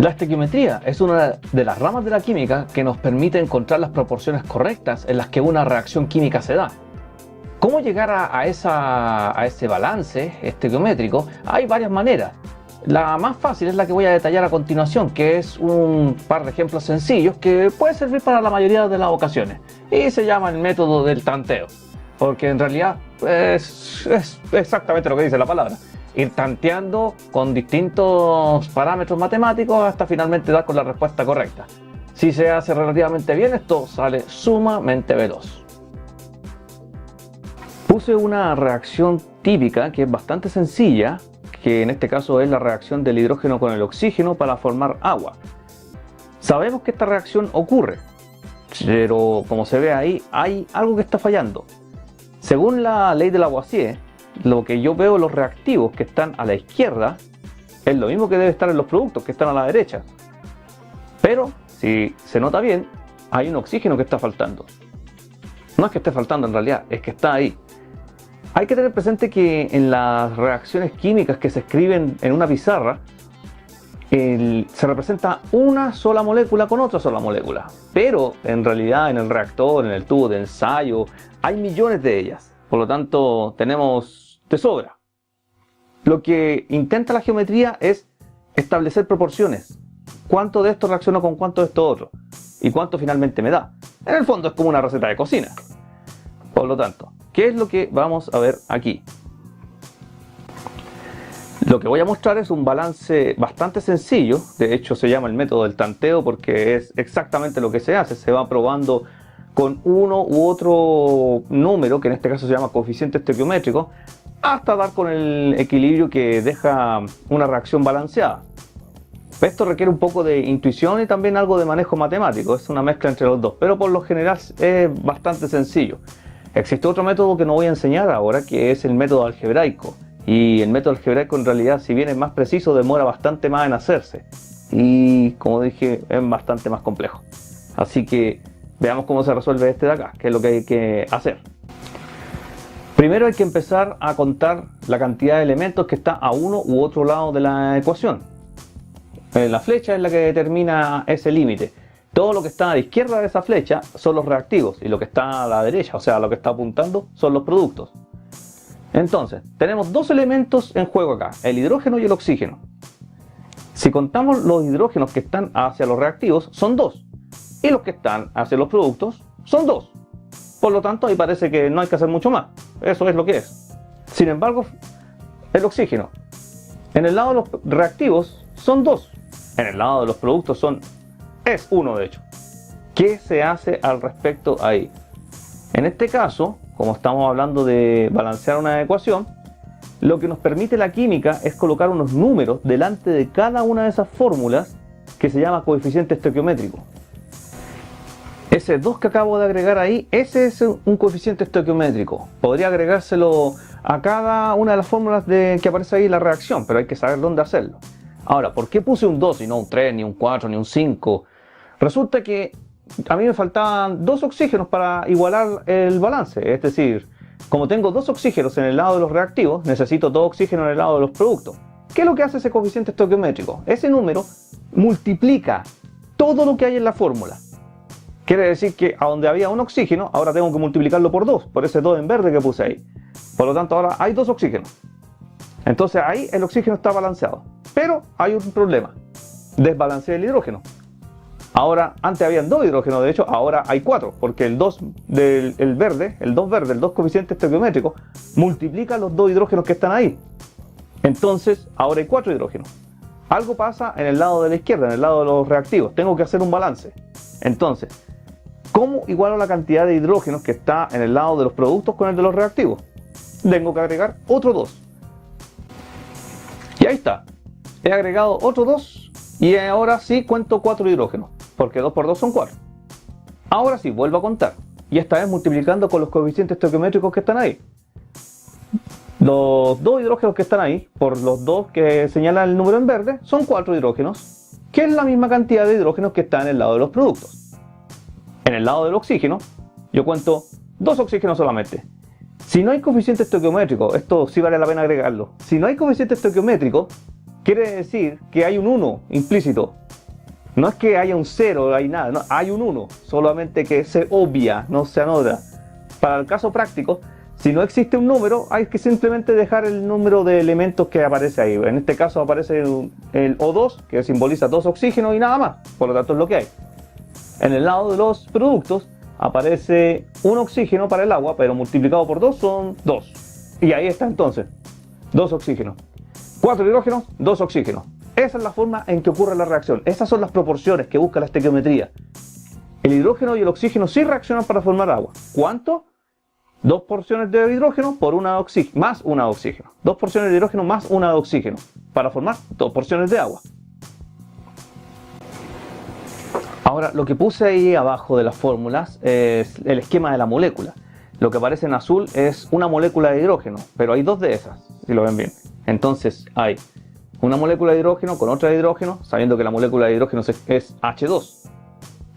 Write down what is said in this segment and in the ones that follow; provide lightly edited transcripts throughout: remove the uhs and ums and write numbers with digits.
La estequiometría es una de las ramas de la química que nos permite encontrar las proporciones correctas en las que una reacción química se da. ¿Cómo llegar a ese balance estequiométrico? Hay varias maneras. La más fácil es la que voy a detallar a continuación, que es un par de ejemplos sencillos que puede servir para la mayoría de las ocasiones. Y se llama el método del tanteo, porque en realidad es exactamente lo que dice la palabra. Ir tanteando con distintos parámetros matemáticos hasta finalmente dar con la respuesta correcta. Si se hace relativamente bien, esto sale sumamente veloz. Puse una reacción típica que es bastante sencilla, que en este caso es la reacción del hidrógeno con el oxígeno para formar agua. Sabemos que esta reacción ocurre, pero como se ve ahí, hay algo que está fallando. Según la ley de Lavoisier, lo que yo veo en los reactivos que están a la izquierda es lo mismo que debe estar en los productos que están a la derecha. Pero si se nota bien, hay un oxígeno que está faltando. No es que esté faltando en realidad, es que está ahí. Hay que tener presente que en las reacciones químicas que se escriben en una pizarra, se representa una sola molécula con otra sola molécula. Pero en realidad en el reactor, en el tubo de ensayo, hay millones de ellas. Por lo tanto, tenemos de sobra. Lo que intenta la geometría es establecer proporciones. ¿Cuánto de esto reacciona con cuánto de esto otro? ¿Y cuánto finalmente me da? En el fondo es como una receta de cocina. Por lo tanto, ¿qué es lo que vamos a ver aquí? Lo que voy a mostrar es un balance bastante sencillo. De hecho, se llama el método del tanteo porque es exactamente lo que se hace. Se va probando con uno u otro número, que en este caso se llama coeficiente estequiométrico, hasta dar con el equilibrio que deja una reacción balanceada. Esto requiere un poco de intuición y también algo de manejo matemático, es una mezcla entre los dos, pero por lo general es bastante sencillo. Existe otro método que no voy a enseñar ahora, que es el método algebraico. Y el método algebraico en realidad, si bien es más preciso, demora bastante más en hacerse. Y como dije, es bastante más complejo. Así que veamos cómo se resuelve este de acá, que es lo que hay que hacer. Primero hay que empezar a contar la cantidad de elementos que está a uno u otro lado de la ecuación. La flecha es la que determina ese límite. Todo lo que está a la izquierda de esa flecha son los reactivos y lo que está a la derecha, o sea, lo que está apuntando, son los productos. Entonces, tenemos dos elementos en juego acá, el hidrógeno y el oxígeno. Si contamos los hidrógenos que están hacia los reactivos, son dos. Y los que están hacia los productos, son dos. Por lo tanto, ahí parece que no hay que hacer mucho más. Eso es lo que es. Sin embargo, el oxígeno, en el lado de los reactivos, son dos. En el lado de los productos es uno de hecho. ¿Qué se hace al respecto ahí? En este caso, como estamos hablando de balancear una ecuación, lo que nos permite la química es colocar unos números delante de cada una de esas fórmulas que se llama coeficiente estequiométrico. Ese 2 que acabo de agregar ahí, ese es un coeficiente estequiométrico. Podría agregárselo a cada una de las fórmulas que aparece ahí en la reacción, pero hay que saber dónde hacerlo. Ahora, ¿por qué puse un 2 y no un 3, ni un 4, ni un 5? Resulta que a mí me faltaban dos oxígenos para igualar el balance. Es decir, como tengo dos oxígenos en el lado de los reactivos, necesito dos oxígenos en el lado de los productos. ¿Qué es lo que hace ese coeficiente estequiométrico? Ese número multiplica todo lo que hay en la fórmula. Quiere decir que a donde había un oxígeno, ahora tengo que multiplicarlo por 2, por ese 2 en verde que puse ahí. Por lo tanto, ahora hay dos oxígenos. Entonces ahí el oxígeno está balanceado. Pero hay un problema. Desbalancea el hidrógeno. Ahora, antes habían dos hidrógenos, de hecho, ahora hay 4, porque el 2 verde, el 2 coeficiente estequiométrico, multiplica los dos hidrógenos que están ahí. Entonces, ahora hay 4 hidrógenos. Algo pasa en el lado de la izquierda, en el lado de los reactivos. Tengo que hacer un balance. Entonces, ¿cómo igualo la cantidad de hidrógenos que está en el lado de los productos con el de los reactivos? Tengo que agregar otro 2. Y ahí está. He agregado otro 2 y ahora sí cuento 4 hidrógenos, porque 2 por 2 son 4. Ahora sí, vuelvo a contar. Y esta vez multiplicando con los coeficientes estequiométricos que están ahí. Los dos hidrógenos que están ahí, por los dos que señala el número en verde, son 4 hidrógenos, que es la misma cantidad de hidrógenos que está en el lado de los productos. En el lado del oxígeno, yo cuento 2 oxígenos solamente. Si no hay coeficiente estequiométrico, esto sí vale la pena agregarlo. Si no hay coeficiente estequiométrico, quiere decir que hay un 1 implícito. No es que haya un 0, hay nada, no, hay un 1, solamente que se obvia, no se anota. Para el caso práctico, si no existe un número, hay que simplemente dejar el número de elementos que aparece ahí. En este caso aparece el O2, que simboliza 2 oxígenos y nada más, por lo tanto es lo que hay. En el lado de los productos aparece un oxígeno para el agua, pero multiplicado por 2 son 2. Y ahí está entonces, 2 oxígenos. 4 hidrógenos, 2 oxígenos. Esa es la forma en que ocurre la reacción. Esas son las proporciones que busca la estequiometría. El hidrógeno y el oxígeno sí reaccionan para formar agua. ¿Cuánto? 2 porciones de hidrógeno por una más una de oxígeno. 2 porciones de hidrógeno más una de oxígeno para formar 2 porciones de agua. Ahora, lo que puse ahí abajo de las fórmulas es el esquema de la molécula. Lo que aparece en azul es una molécula de hidrógeno, pero hay 2 de esas, si lo ven bien. Entonces hay una molécula de hidrógeno con otra de hidrógeno, sabiendo que la molécula de hidrógeno es H2,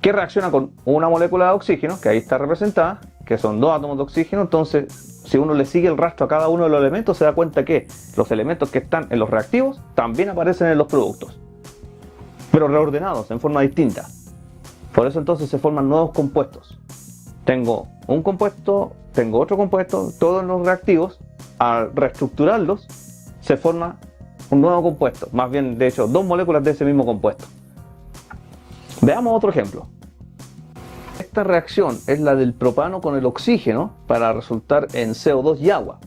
que reacciona con una molécula de oxígeno, que ahí está representada, que son 2 átomos de oxígeno. Entonces, si uno le sigue el rastro a cada uno de los elementos, se da cuenta que los elementos que están en los reactivos también aparecen en los productos, pero reordenados en forma distinta. Por eso entonces se forman nuevos compuestos. Tengo un compuesto, tengo otro compuesto, todos en los reactivos. Al reestructurarlos, se forma un nuevo compuesto, más bien de hecho 2 moléculas de ese mismo compuesto. Veamos otro ejemplo. Esta reacción es la del propano con el oxígeno para resultar en CO2 y agua.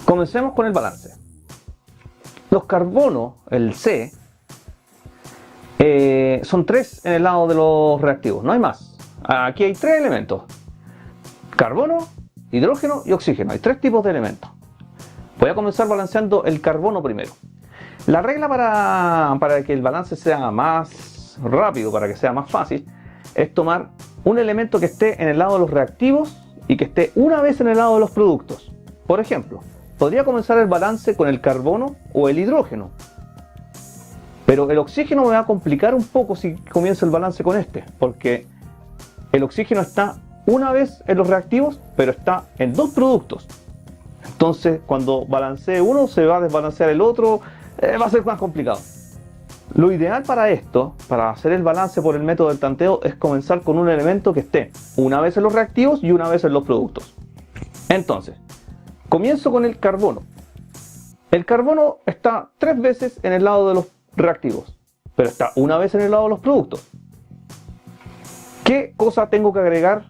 Comencemos con el balance. Los carbonos, el C, son 3 en el lado de los reactivos, no hay más. Aquí hay 3 elementos: carbono, hidrógeno y oxígeno. Hay 3 tipos de elementos. Voy a comenzar balanceando el carbono primero. La regla para que el balance sea más rápido, para que sea más fácil, es tomar un elemento que esté en el lado de los reactivos y que esté una vez en el lado de los productos. Por ejemplo, podría comenzar el balance con el carbono o el hidrógeno, pero el oxígeno me va a complicar un poco si comienzo el balance con este, porque el oxígeno está una vez en los reactivos, pero está en 2 productos. Entonces, cuando balancee uno, se va a desbalancear el otro, va a ser más complicado. Lo ideal para esto, para hacer el balance por el método del tanteo, es comenzar con un elemento que esté una vez en los reactivos y una vez en los productos. Entonces, comienzo con el carbono. El carbono está 3 veces en el lado de los reactivos, pero está una vez en el lado de los productos. ¿Qué cosa tengo que agregar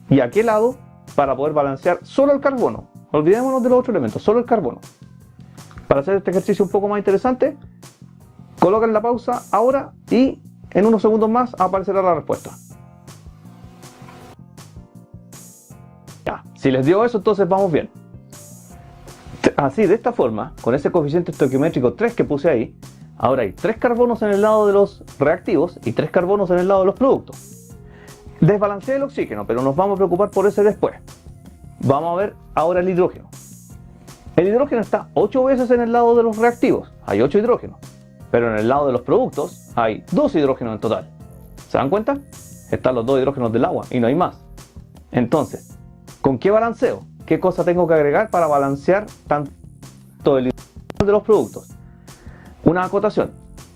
y a qué lado para poder balancear solo el carbono? Olvidémonos de los otros elementos, solo el carbono. Para hacer este ejercicio un poco más interesante, colocan la pausa ahora y en unos segundos más aparecerá la respuesta. Ya, si les dio eso, entonces vamos bien. Así, de esta forma, con ese coeficiente estequiométrico 3 que puse ahí, ahora hay 3 carbonos en el lado de los reactivos y 3 carbonos en el lado de los productos. Desbalanceé el oxígeno, pero nos vamos a preocupar por ese después. Vamos a ver ahora el hidrógeno. El hidrógeno está 8 veces en el lado de los reactivos, hay 8 hidrógenos, pero en el lado de los productos hay 2 hidrógenos en total. ¿Se dan cuenta? Están los 2 hidrógenos del agua y no hay más. Entonces, ¿con qué balanceo? ¿Qué cosa tengo que agregar para balancear tanto el hidrógeno de los productos? Una acotación: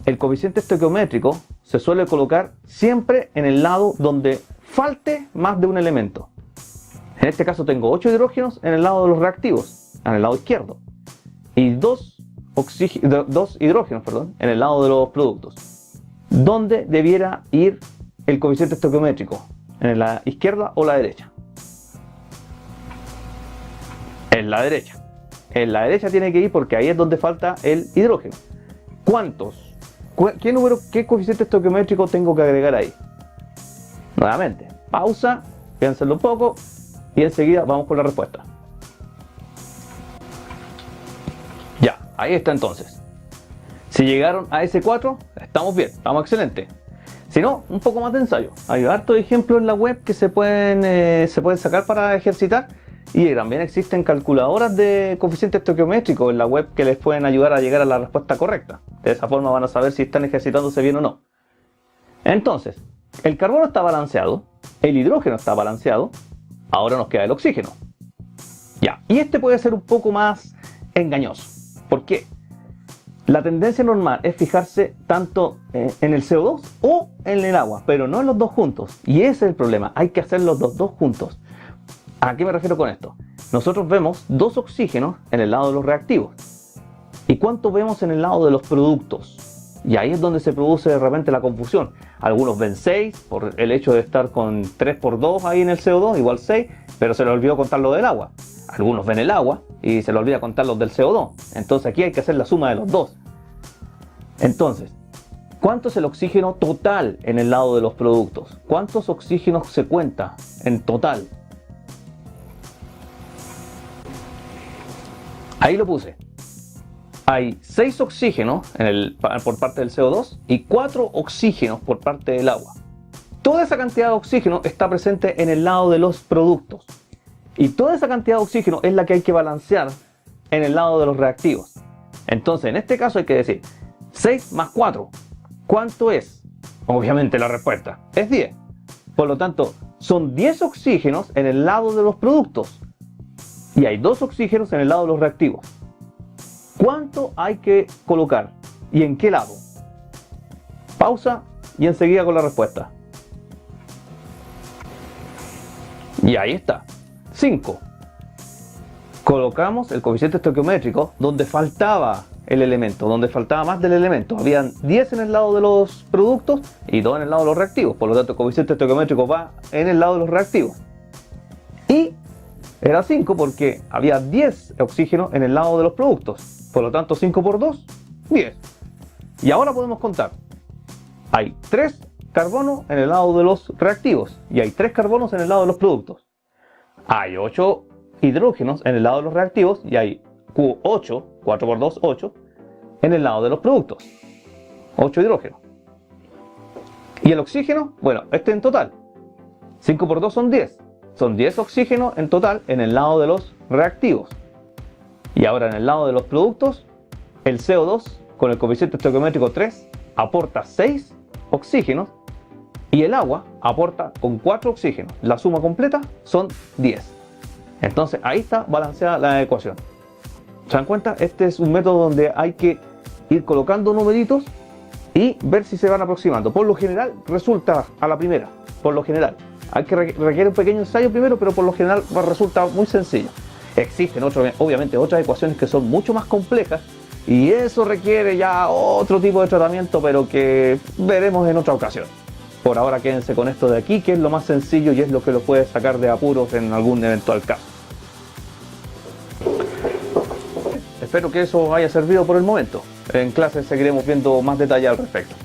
el coeficiente estequiométrico se suele colocar siempre en el lado donde falte más de un elemento. En este caso tengo 8 hidrógenos en el lado de los reactivos, en el lado izquierdo, y 2 hidrógenos, en el lado de los productos. ¿Dónde debiera ir el coeficiente estequiométrico? ¿En la izquierda o la derecha? En la derecha. En la derecha tiene que ir porque ahí es donde falta el hidrógeno. ¿Cuántos? ¿Qué coeficiente estequiométrico tengo que agregar ahí? Nuevamente, pausa, piénsenlo un poco y enseguida vamos con la respuesta. Ya, ahí está entonces. Si llegaron a ese 4, estamos bien, estamos excelentes. Si no, un poco más de ensayo. Hay hartos ejemplos en la web que se pueden sacar para ejercitar, y también existen calculadoras de coeficientes estequiométricos en la web que les pueden ayudar a llegar a la respuesta correcta. De esa forma van a saber si están ejercitándose bien o no. Entonces, el carbono está balanceado, el hidrógeno está balanceado, ahora nos queda el oxígeno. Ya, y este puede ser un poco más engañoso. ¿Por qué? La tendencia normal es fijarse tanto en el CO2 o en el agua, pero no en los dos juntos. Y ese es el problema, hay que hacer los dos juntos. ¿A qué me refiero con esto? Nosotros vemos 2 oxígenos en el lado de los reactivos. ¿Y cuánto vemos en el lado de los productos? Y ahí es donde se produce de repente la confusión. Algunos ven 6 por el hecho de estar con 3 por 2 ahí en el CO2, igual 6, pero se les olvidó contar lo del agua. Algunos ven el agua y se les olvida contar los del CO2. Entonces aquí hay que hacer la suma de los dos. Entonces, ¿cuánto es el oxígeno total en el lado de los productos? ¿Cuántos oxígenos se cuenta en total? Ahí lo puse. Hay 6 oxígenos por parte del CO2 y 4 oxígenos por parte del agua. Toda esa cantidad de oxígeno está presente en el lado de los productos. Y toda esa cantidad de oxígeno es la que hay que balancear en el lado de los reactivos. Entonces, en este caso hay que decir 6 más 4. ¿Cuánto es? Obviamente la respuesta es 10. Por lo tanto, son 10 oxígenos en el lado de los productos. Y hay 2 oxígenos en el lado de los reactivos. ¿Cuánto hay que colocar? ¿Y en qué lado? Pausa y enseguida con la respuesta. Y ahí está. 5. Colocamos el coeficiente estequiométrico donde faltaba el elemento, donde faltaba más del elemento. Habían 10 en el lado de los productos y 2 en el lado de los reactivos. Por lo tanto, el coeficiente estequiométrico va en el lado de los reactivos. Y era 5 porque había 10 oxígenos en el lado de los productos. Por lo tanto, 5 por 2, 10. Y ahora podemos contar. Hay 3 carbonos en el lado de los reactivos y hay 3 carbonos en el lado de los productos. Hay 8 hidrógenos en el lado de los reactivos y hay 8, 4 por 2, 8, en el lado de los productos. 8 hidrógenos. ¿Y el oxígeno? Bueno, este en total. 5 por 2 son 10. Son 10 oxígenos en total en el lado de los reactivos. Y ahora en el lado de los productos, el CO2 con el coeficiente estequiométrico 3 aporta 6 oxígenos y el agua aporta con 4 oxígenos. La suma completa son 10. Entonces ahí está balanceada la ecuación. ¿Se dan cuenta? Este es un método donde hay que ir colocando numeritos y ver si se van aproximando. Por lo general resulta a la primera. Por lo general. Hay que requiere un pequeño ensayo primero, pero por lo general resulta muy sencillo. Existen obviamente otras ecuaciones que son mucho más complejas y eso requiere ya otro tipo de tratamiento, pero que veremos en otra ocasión. Por ahora quédense con esto de aquí, que es lo más sencillo y es lo que lo puede sacar de apuros en algún eventual caso. Espero que eso haya servido por el momento. En clase seguiremos viendo más detalle al respecto.